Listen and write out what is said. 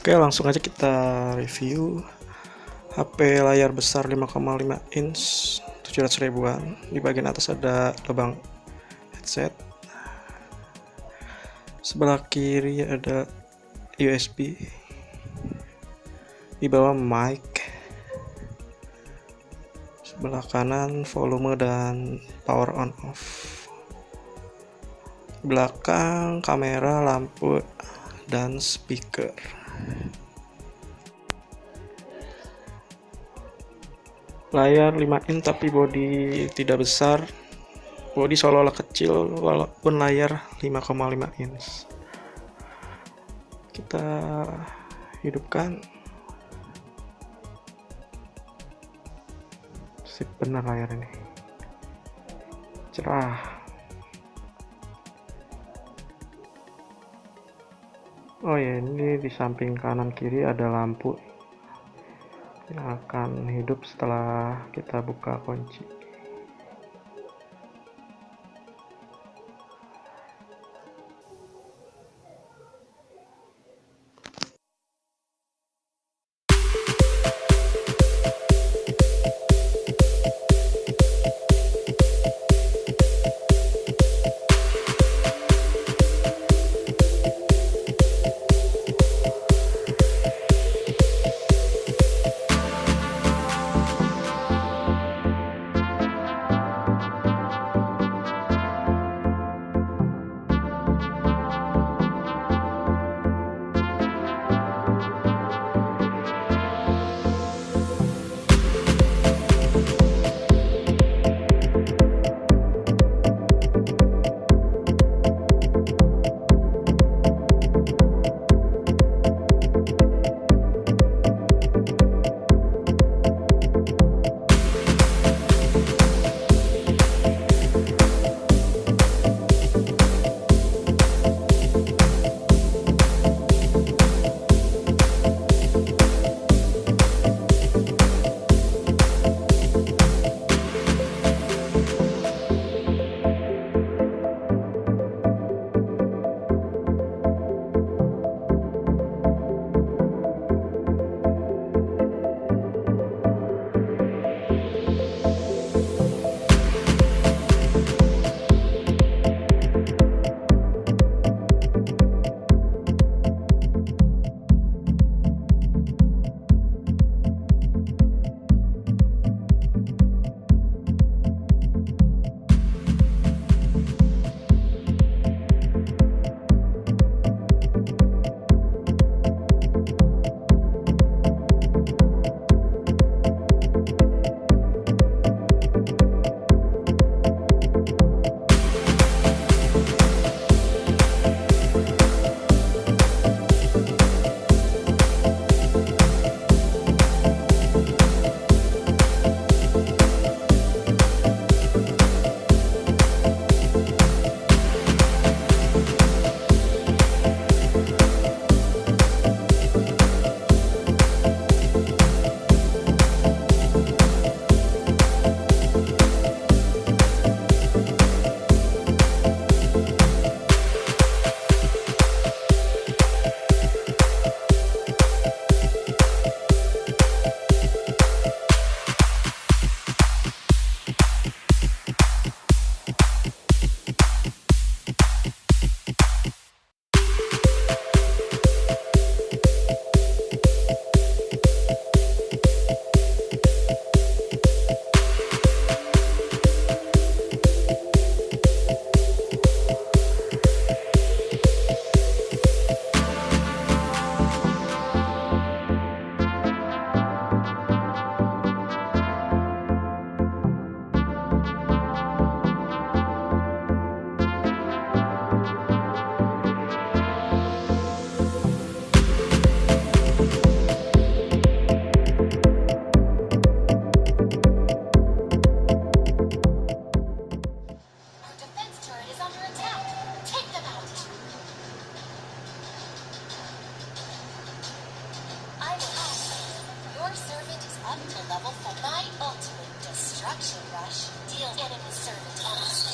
Oke, langsung aja kita review HP layar besar 5,5 inch 700 ribuan. Di bagian atas ada lubang headset, sebelah kiri ada USB, di bawah mic, sebelah kanan volume dan power on off, belakang kamera, lampu, dan speaker. Layar 5 inch tapi bodi tidak besar, bodi seolah-olah kecil walaupun layar 5,5 inch. Kita hidupkan. Sip benar layar ini, cerah. Oh ya, ini di samping kanan kiri ada lampu yang akan hidup setelah kita buka kunci. up to level for my ultimate destruction rush. Deal enemy servant.